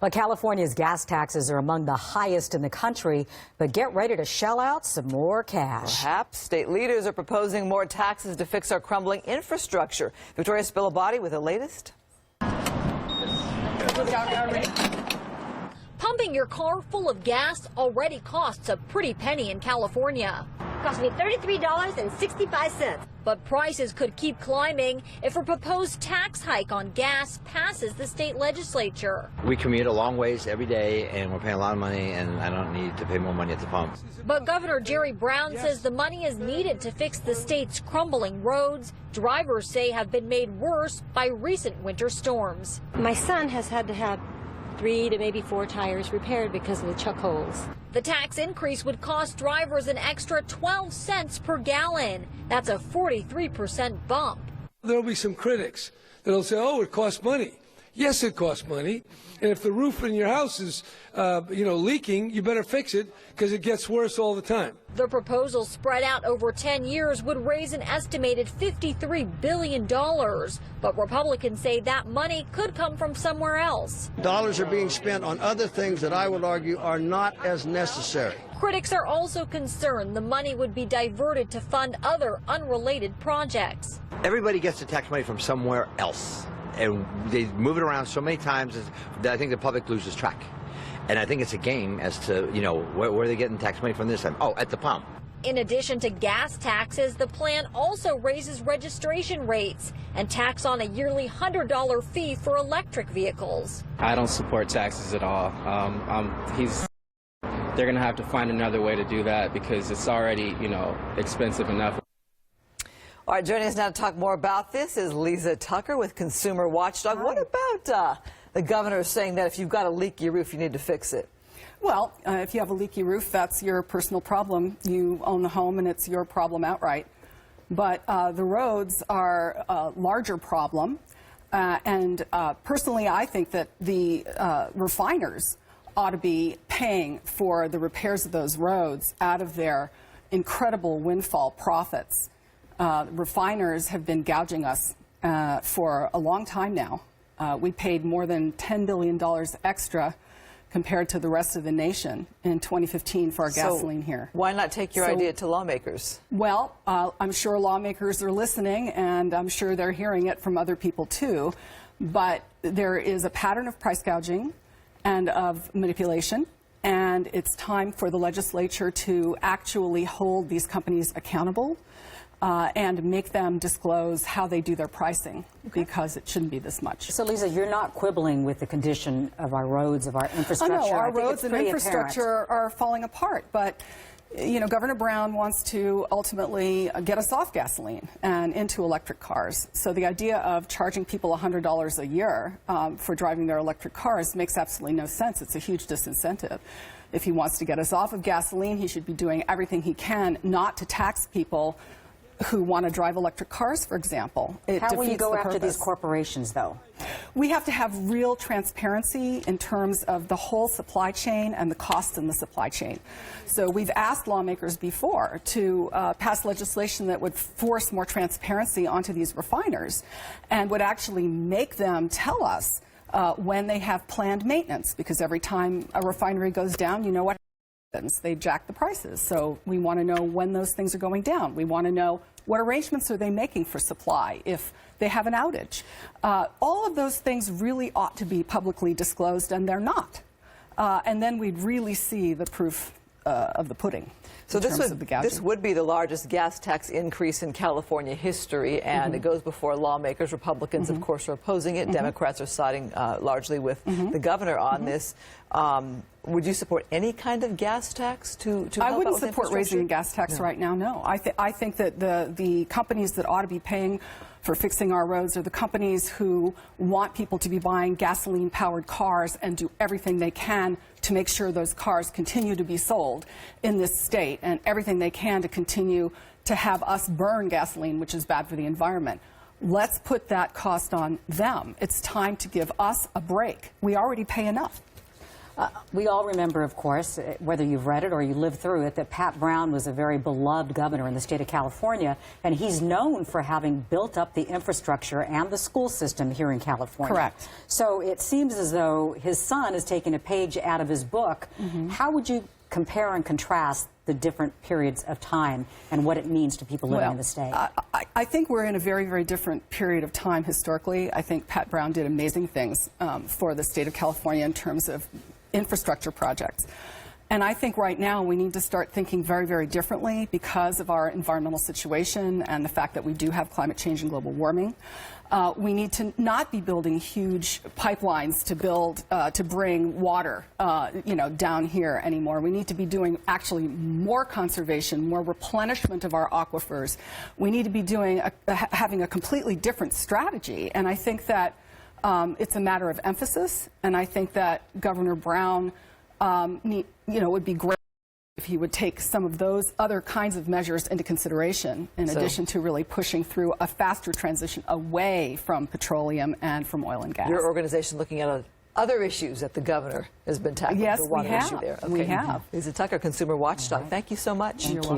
Well, California's gas taxes are among the highest in the country, but get ready to shell out some more cash. Perhaps state leaders are proposing more taxes to fix our crumbling infrastructure. Victoria Spilabati with the latest. Pumping your car full of gas already costs a pretty penny in California. Cost me $33.65. But prices could keep climbing if a proposed tax hike on gas passes the state legislature. We commute a long ways every day, and we're paying a lot of money, and I don't need to pay more money at the pump. But Governor Jerry Brown says the money is needed to fix the state's crumbling roads. Drivers say have been made worse by recent winter storms. My son has had to have 3 to maybe 4 tires repaired because of the chuck holes. The tax increase would cost drivers an extra 12 cents per gallon. That's a 43% bump. There'll be some critics that'll say, oh, it costs money. Yes, it costs money. And if the roof in your house is, leaking, you better fix it because it gets worse all the time. The proposal spread out over 10 years would raise an estimated $53 billion. But Republicans say that money could come from somewhere else. Dollars are being spent on other things that I would argue are not as necessary. Critics are also concerned the money would be diverted to fund other unrelated projects. Everybody gets the tax money from somewhere else, and they move it around so many times that I think the public loses track. And I think it's a game as to, where are they getting tax money from this time? Oh, at the pump. In addition to gas taxes, the plan also raises registration rates and tax on a yearly $100 fee for electric vehicles. I don't support taxes at all. They're going to have to find another way to do that because it's already, expensive enough. All right, joining us now to talk more about this is Liza Tucker with Consumer Watchdog. Hi. What about the governor saying that if you've got a leaky roof, you need to fix it? Well, if you have a leaky roof, that's your personal problem. You own the home, and it's your problem outright. But the roads are a larger problem. Personally, I think that the refiners ought to be paying for the repairs of those roads out of their incredible windfall profits. Refiners have been gouging us for a long time now. We paid more than $10 billion extra compared to the rest of the nation in 2015 for our gasoline here. Why not take your idea to lawmakers? Well, I'm sure lawmakers are listening, and I'm sure they're hearing it from other people too. But there is a pattern of price gouging and of manipulation, and it's time for the legislature to actually hold these companies accountable and make them disclose how they do their pricing, because it shouldn't be this much. So, Lisa, you're not quibbling with the condition of our roads, of our infrastructure. Oh, no, our roads and infrastructure are falling apart. But, Governor Brown wants to ultimately get us off gasoline and into electric cars. So the idea of charging people $100 a year for driving their electric cars makes absolutely no sense. It's a huge disincentive. If he wants to get us off of gasoline, he should be doing everything he can not to tax people who want to drive electric cars, for example. How will you go after these corporations, though? We have to have real transparency in terms of the whole supply chain and the costs in the supply chain. So we've asked lawmakers before to pass legislation that would force more transparency onto these refiners and would actually make them tell us when they have planned maintenance, because every time a refinery goes down, you know what happens? They jack the prices. So we want to know when those things are going down. We want to know what arrangements are they making for supply if they have an outage. All of those things really ought to be publicly disclosed, and they're not. And then we'd really see the proof of the pudding. So this would be the largest gas tax increase in California history, and it goes before lawmakers. Republicans, of course, are opposing it. Democrats are siding largely with the governor on this. Would you support any kind of gas tax to help I wouldn't out with support raising the gas tax right now, no. I think that the companies that ought to be paying for fixing our roads are the companies who want people to be buying gasoline-powered cars and do everything they can to make sure those cars continue to be sold in this state, and everything they can to continue to have us burn gasoline, which is bad for the environment. Let's put that cost on them. It's time to give us a break. We already pay enough. We all remember, of course, whether you've read it or you lived through it, that Pat Brown was a very beloved governor in the state of California, and he's known for having built up the infrastructure and the school system here in California. Correct. So it seems as though his son is taking a page out of his book. How would you compare and contrast the different periods of time and what it means to people living in the state? I think we're in a very, very different period of time historically. I think Pat Brown did amazing things for the state of California in terms of infrastructure projects. And I think right now we need to start thinking very, very differently because of our environmental situation and the fact that we do have climate change and global warming. We need to not be building huge pipelines to bring water, down here anymore. We need to be doing actually more conservation, more replenishment of our aquifers. We need to be having a completely different strategy. And I think that it's a matter of emphasis. And I think that Governor Brown, would be great if he would take some of those other kinds of measures into consideration, in addition to really pushing through a faster transition away from petroleum and from oil and gas. Your organization looking at other issues that the governor has been tackling. Yes, the water we have. issue there. Okay. We have. Liza Tucker, Consumer Watchdog. Thank you so much. Thank you.